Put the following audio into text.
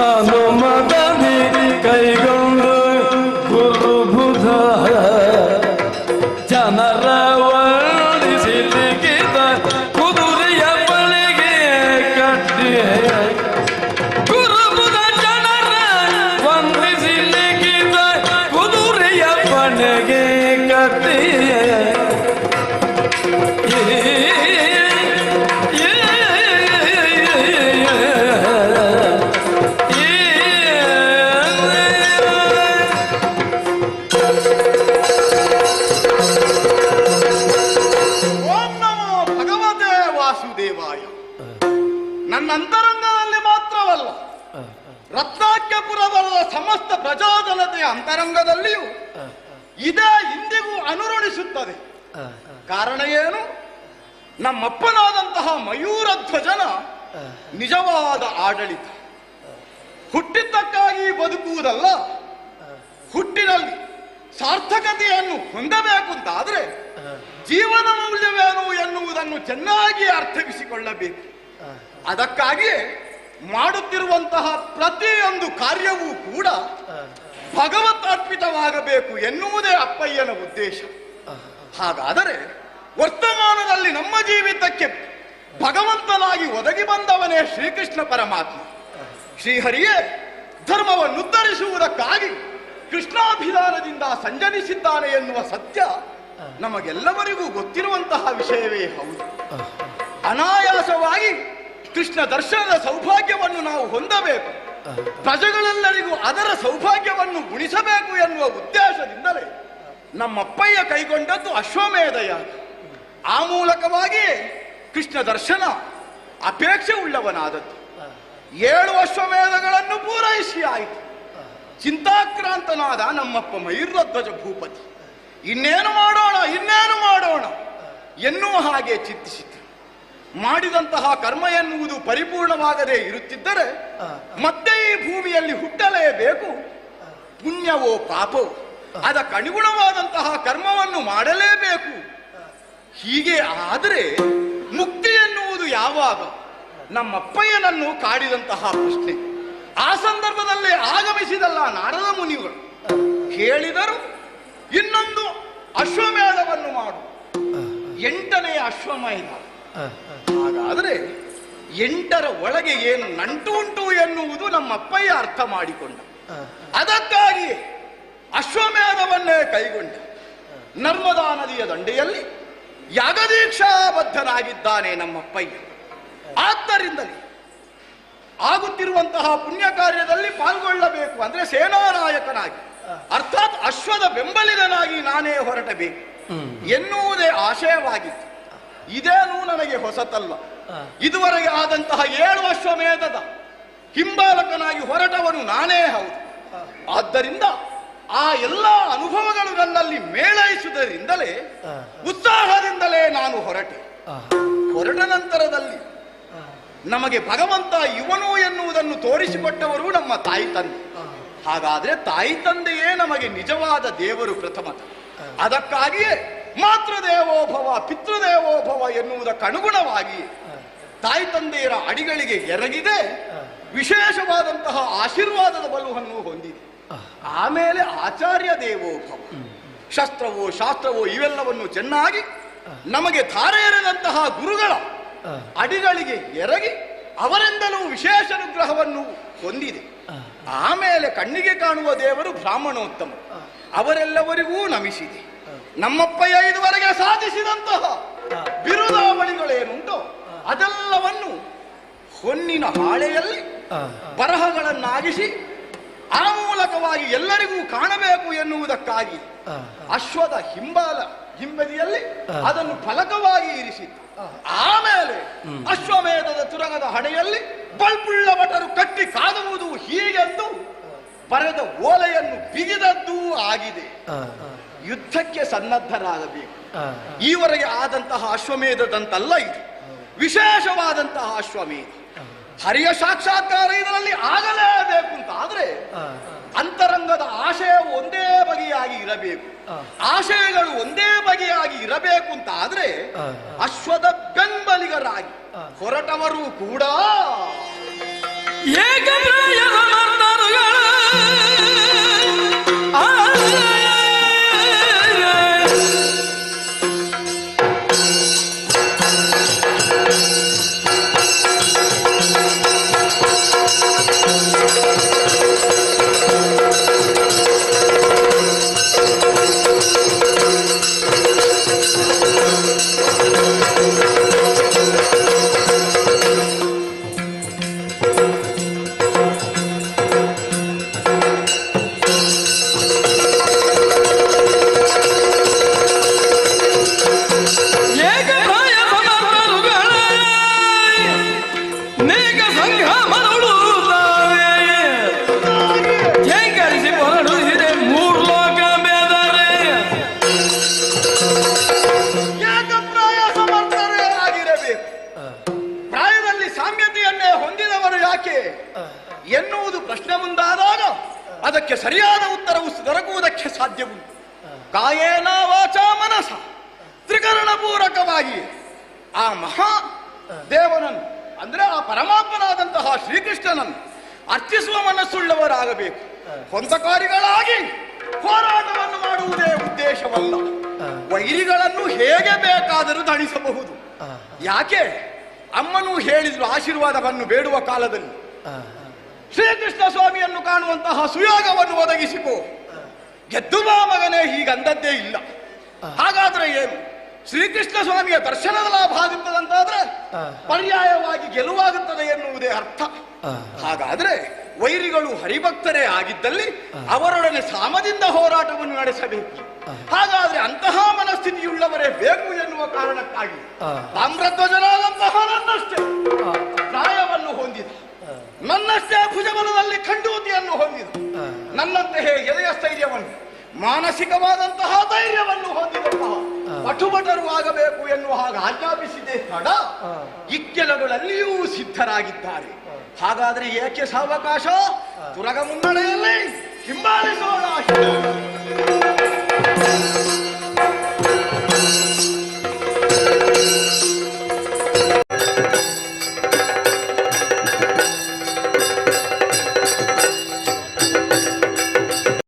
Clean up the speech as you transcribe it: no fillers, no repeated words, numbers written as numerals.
ಸಾನುಮಗನಿ ಕೈಗೊಂಡು ಗುರುಬುಧ ಜನರ ವರ್ಣಿಸಿಲಿಕ್ಕಿದ ಕುದುರೆಯ ಬಳಿಗೆ ಕಟ್ಟಿ ಗುರುಬುಧ ಜನರ ವಂದಿಸಿಲಿಕ್ಕಿದ ಕುದುರೆಯ ಬಳಿಗೆ ಕಟ್ಟಿ ನನ್ನ ಅಂತರಂಗದಲ್ಲಿ ಮಾತ್ರವಲ್ಲ, ರತ್ನಾಕ್ಯಪುರದ ಸಮಸ್ತ ಪ್ರಜಾಜನತೆಯ ಅಂತರಂಗದಲ್ಲಿಯೂ ಇದೇ ಇಂದಿಗೂ ಅನುರಣಿಸುತ್ತದೆ. ಕಾರಣ ಏನು? ನಮ್ಮಪ್ಪನಾದಂತಹ ಮಯೂರಧ್ವಜನ ನಿಜವಾದ ಆಡಳಿತ. ಹುಟ್ಟಿದ್ದಕ್ಕಾಗಿ ಬದುಕುವುದಲ್ಲ, ಹುಟ್ಟಿನಲ್ಲಿ ಸಾರ್ಥಕತೆಯನ್ನು ಹೊಂದಬೇಕು ಅಂತಾದ್ರೆ ಜೀವನ ಮೌಲ್ಯವೇನು ಎನ್ನುವುದನ್ನು ಚೆನ್ನಾಗಿ ಅರ್ಥವಿಸಿಕೊಳ್ಳಬೇಕು. ಅದಕ್ಕಾಗಿಯೇ ಮಾಡುತ್ತಿರುವಂತಹ ಪ್ರತಿಯೊಂದು ಕಾರ್ಯವೂ ಕೂಡ ಭಗವತ್ ಅರ್ಪಿತವಾಗಬೇಕು ಎನ್ನುವುದೇ ಅಪ್ಪಯ್ಯನ ಉದ್ದೇಶ. ಹಾಗಾದರೆ ವರ್ತಮಾನದಲ್ಲಿ ನಮ್ಮ ಜೀವಿತಕ್ಕೆ ಭಗವಂತನಾಗಿ ಒದಗಿ ಬಂದವನೇ ಶ್ರೀಕೃಷ್ಣ ಪರಮಾತ್ಮ. ಶ್ರೀಹರಿಯೇ ಧರ್ಮವನ್ನುದ್ಧರಿಸುವುದಕ್ಕಾಗಿ ಕೃಷ್ಣಾಭಿಧಾನದಿಂದ ಸಂಜನಿಸಿದ್ದಾನೆ ಎನ್ನುವ ಸತ್ಯ ನಮಗೆಲ್ಲವರಿಗೂ ಗೊತ್ತಿರುವಂತಹ ವಿಷಯವೇ ಹೌದು. ಅನಾಯಾಸವಾಗಿ ಕೃಷ್ಣ ದರ್ಶನದ ಸೌಭಾಗ್ಯವನ್ನು ನಾವು ಹೊಂದಬೇಕು, ಪ್ರಜೆಗಳೆಲ್ಲರಿಗೂ ಅದರ ಸೌಭಾಗ್ಯವನ್ನು ಉಣಿಸಬೇಕು ಎನ್ನುವ ಉದ್ದೇಶದಿಂದಲೇ ನಮ್ಮಪ್ಪಯ್ಯ ಕೈಗೊಂಡದ್ದು ಅಶ್ವಮೇಧ ಯಾಗ. ಆ ಮೂಲಕವಾಗಿ ಕೃಷ್ಣ ದರ್ಶನ ಅಪೇಕ್ಷೆ ಉಳ್ಳವನಾದದ್ದು. 7 ಅಶ್ವಮೇಧಗಳನ್ನು ಪೂರೈಸಿ ಆಯಿತು. ಚಿಂತಾಕ್ರಾಂತನಾದ ನಮ್ಮಪ್ಪ ಮಯೂರಧ್ವಜ ಭೂಪತಿ ಇನ್ನೇನು ಮಾಡೋಣ ಎನ್ನುವ ಹಾಗೆ ಚಿಂತಿಸಿತು. ಮಾಡಿದಂತಹ ಕರ್ಮ ಎನ್ನುವುದು ಪರಿಪೂರ್ಣವಾಗದೇ ಇರುತ್ತಿದ್ದರೆ ಮತ್ತೆ ಈ ಭೂಮಿಯಲ್ಲಿ ಹುಟ್ಟಲೇಬೇಕು. ಪುಣ್ಯವೋ ಪಾಪವೋ ಅದಕ್ಕನುಗುಣವಾದಂತಹ ಕರ್ಮವನ್ನು ಮಾಡಲೇಬೇಕು. ಹೀಗೆ ಆದರೆ ಮುಕ್ತಿ ಎನ್ನುವುದು ಯಾವಾಗ? ನಮ್ಮಪ್ಪಯ್ಯನನ್ನು ಕಾಡಿದಂತಹ ಪ್ರಶ್ನೆ. ಆ ಸಂದರ್ಭದಲ್ಲಿ ಆಗಮಿಸಿದಲ್ಲ ನಾರದ ಮುನಿಗಳು. ಹೇಳಿದರು, ಇನ್ನೊಂದು ಅಶ್ವಮೇಧವನ್ನು ಮಾಡು. 8ನೇ ಅಶ್ವಮೇಧ. ಹಾಗಾದರೆ 8ರ ಒಳಗೆ ಏನು ನಂಟು ಉಂಟು ಎನ್ನುವುದು ನಮ್ಮಪ್ಪಯ್ಯ ಅರ್ಥ ಮಾಡಿಕೊಂಡ. ಅದಕ್ಕಾಗಿ ಅಶ್ವಮೇಧವನ್ನೇ ಕೈಗೊಂಡ. ನರ್ಮದಾ ನದಿಯ ದಂಡೆಯಲ್ಲಿ ಯಾಗದೀಕ್ಷಾಬದ್ಧನಾಗಿದ್ದಾನೆ ನಮ್ಮಪ್ಪಯ್ಯ. ಆದ್ದರಿಂದಲೇ ಆಗುತ್ತಿರುವಂತಹ ಪುಣ್ಯ ಕಾರ್ಯದಲ್ಲಿ ಪಾಲ್ಗೊಳ್ಳಬೇಕು ಅಂದ್ರೆ ಸೇನಾನಾಯಕನಾಗಿ, ಅರ್ಥಾತ್ ಅಶ್ವದ ಬೆಂಬಲಿಗನಾಗಿ ನಾನೇ ಹೊರಟಬೇಕು ಎನ್ನುವುದೇ ಆಶಯವಾಗಿತ್ತು. ಇದೇನೂ ನನಗೆ ಹೊಸತಲ್ಲ. ಇದುವರೆಗೆ ಆದಂತಹ 7 ಅಶ್ವಮೇಧದ ಹಿಂಬಾಲಕನಾಗಿ ಹೊರಟವನು ನಾನೇ ಹೌದು. ಆದ್ದರಿಂದ ಆ ಎಲ್ಲ ಅನುಭವಗಳು ನನ್ನಲ್ಲಿ ಮೇಳೈಸುವುದರಿಂದಲೇ ಉತ್ಸಾಹದಿಂದಲೇ ನಾನು ಹೊರಟ ನಂತರದಲ್ಲಿ ನಮಗೆ ಭಗವಂತ ಇವನು ಎನ್ನುವುದನ್ನು ತೋರಿಸಿಕೊಟ್ಟವರು ನಮ್ಮ ತಾಯಿ ತಂದೆ. ಹಾಗಾದ್ರೆ ತಾಯಿ ತಂದೆಯೇ ನಮಗೆ ನಿಜವಾದ ದೇವರು ಪ್ರಥಮತ. ಅದಕ್ಕಾಗಿಯೇ ಮಾತೃದೇವೋಭವ ಪಿತೃದೇವೋಭವ ಎನ್ನುವುದಕ್ಕನುಗುಣವಾಗಿ ತಾಯಿ ತಂದೆಯರ ಅಡಿಗಳಿಗೆ ಎರಗಿದೆ ವಿಶೇಷವಾದಂತಹ ಆಶೀರ್ವಾದದ ಬಲವನ್ನು ಹೊಂದಿದೆ. ಆಮೇಲೆ ಆಚಾರ್ಯ ದೇವೋಭವ, ಶಸ್ತ್ರವೋ ಶಾಸ್ತ್ರವೋ ಇವೆಲ್ಲವನ್ನು ಚೆನ್ನಾಗಿ ನಮಗೆ ಧಾರೆ ಎರೆದಂತಹ ಗುರುಗಳ ಅಡಿಗಳಿಗೆ ಎರಗಿ ಅವರಿಂದಲೂ ವಿಶೇಷ ಅನುಗ್ರಹವನ್ನು ಹೊಂದಿದೆ. ಆಮೇಲೆ ಕಣ್ಣಿಗೆ ಕಾಣುವ ದೇವರು ಬ್ರಾಹ್ಮಣೋತ್ತಮ, ಅವರೆಲ್ಲವರಿಗೂ ನಮಿಸಿದೆ. ನಮ್ಮಪ್ಪಯ್ಯ ಇದುವರೆಗೆ ಸಾಧಿಸಿದಂತಹ ಬಿರುದಾವಳಿಗಳೇನುಂಟೋ ಅದೆಲ್ಲವನ್ನು ಹೊನ್ನಿನ ಹಾಳೆಯಲ್ಲಿ ಬರಹಗಳನ್ನಾಗಿಸಿ ಆ ಮೂಲಕವಾಗಿ ಎಲ್ಲರಿಗೂ ಕಾಣಬೇಕು ಎನ್ನುವುದಕ್ಕಾಗಿ ಅಶ್ವದ ಹಿಂಬದಿಯಲ್ಲಿ ಅದನ್ನು ಫಲಕವಾಗಿ ಇರಿಸಿತ್ತು. ಆಮೇಲೆ ಅಶ್ವಮೇಧದ ತುರಗದ ಹಣೆಯಲ್ಲಿ ಬಲ್ಪುಳ್ಳ ಭಟರು ಕಟ್ಟಿ ಕಾದುವುದು ಹೀಗೆಂದು ಬರೆದ ಓಲೆಯನ್ನು ಬಿಗಿದದ್ದೂ ಆಗಿದೆ. ಯುದ್ಧಕ್ಕೆ ಸನ್ನದ್ಧರಾಗಬೇಕು. ಈವರೆಗೆ ಆದಂತಹ ಅಶ್ವಮೇಧದಂತಲ್ಲ ಇದು, ವಿಶೇಷವಾದಂತಹ ಅಶ್ವಮೇಧ. ಹರಿಯ ಸಾಕ್ಷಾತ್ಕಾರ ಇದರಲ್ಲಿ ಆಗಲೇಬೇಕು ಅಂತ ಆದ್ರೆ ಅಂತರಂಗದ ಆಶಯ ಒಂದೇ ಬಗೆಯಾಗಿ ಇರಬೇಕು, ಆಶಯಗಳು ಒಂದೇ ಬಗೆಯಾಗಿ ಇರಬೇಕು ಅಂತ ಆದ್ರೆ ಅಶ್ವದ ಬೆಂಬಲಿಗರಾಗಿ ಹೊರಟವರು ಕೂಡ ಏಕಪ್ರಾಯ ಎನ್ನುವುದು ಪ್ರಶ್ನೆ ಮುಂದಾದಾಗ ಅದಕ್ಕೆ ಸರಿಯಾದ ಉತ್ತರವು ದೊರಕುವುದಕ್ಕೆ ಸಾಧ್ಯವುಂಟು. ಕಾಯೇನ ವಾಚ ಮನಸ ತ್ರಿಕರಣಪೂರಕವಾಗಿ ಆ ಮಹಾ ದೇವನನ್ನು ಅಂದ್ರೆ ಆ ಪರಮಾತ್ಮನಾದಂತಹ ಶ್ರೀಕೃಷ್ಣನನ್ನು ಅರ್ಚಿಸುವ ಮನಸ್ಸುಳ್ಳವರಾಗಬೇಕು. ಹೊಂದಕಾರಿಗಳಾಗಿ ಹೋರಾಟವನ್ನು ಮಾಡುವುದೇ ಉದ್ದೇಶವಲ್ಲ. ವೈರಿಗಳನ್ನು ಹೇಗೆ ಬೇಕಾದರೂ ತಣಿಸಬಹುದು. ಯಾಕೆ ಅಮ್ಮನೂ ಹೇಳಿದ್ರು ಆಶೀರ್ವಾದವನ್ನು ಬೇಡುವ ಕಾಲದಲ್ಲಿ ಶ್ರೀಕೃಷ್ಣ ಸ್ವಾಮಿಯನ್ನು ಕಾಣುವಂತಹ ಸುಯೋಗವನ್ನು ಒದಗಿಸಿಕೋ, ಗೆದ್ದು ಬಾ ಮಗನೇ, ಹೀಗಂದದ್ದೇ ಇಲ್ಲ. ಹಾಗಾದ್ರೆ ಏನು, ಶ್ರೀಕೃಷ್ಣ ಸ್ವಾಮಿಯ ದರ್ಶನದ ಲಾಭ ಆಗುತ್ತದಂತಾದ್ರೆ ಪರ್ಯಾಯವಾಗಿ ಗೆಲುವಾಗುತ್ತದೆ ಎನ್ನುವುದೇ ಅರ್ಥ. ಹಾಗಾದ್ರೆ ವೈರಿಗಳು ಹರಿಭಕ್ತರೇ ಆಗಿದ್ದಲ್ಲಿ ಅವರೊಡನೆ ಸಾಮದಿಂದ ಹೋರಾಟವನ್ನು ನಡೆಸಬೇಕು. ಹಾಗಾದ್ರೆ ಅಂತಹ ಮನಸ್ಥಿತಿಯುಳ್ಳವರೇ ಬೇಕು ಎನ್ನುವ ಕಾರಣಕ್ಕಾಗಿ ತಾಮ್ರಧ್ವಜನಾದಂತಹ ನನ್ನಷ್ಟೇ ಪ್ರಾಯವನ್ನು ಹೊಂದಿದ, ನನ್ನಷ್ಟೇ ಭುಜಬಲದಲ್ಲಿ ಖಂಡೂತಿಯನ್ನು ಹೊಂದಿದ, ನನ್ನಂತೆಯೇ ಎದೆಯ ಸ್ಥೈರ್ಯವನ್ನು ಮಾನಸಿಕವಾದಂತಹ ಧೈರ್ಯವನ್ನು ಹೊಂದಿದಂತಹ ಪಟುಭಟರು ಆಗಬೇಕು ಎನ್ನುವ ಹಾಗೆ ಆಜ್ಞಾಪಿಸಿದೆ ತಡ ಇಕ್ಕೆಲಗಳಲ್ಲಿಯೂ ಸಿದ್ಧರಾಗಿದ್ದಾರೆ. ಹಾಗಾದ್ರೆ ಏಕೆ ಸಾವಕಾಶ, ತುರಗ ಮುನ್ನಡೆಯಲ್ಲಿ ಹಿಂಬಾಲಿಸೋಣ.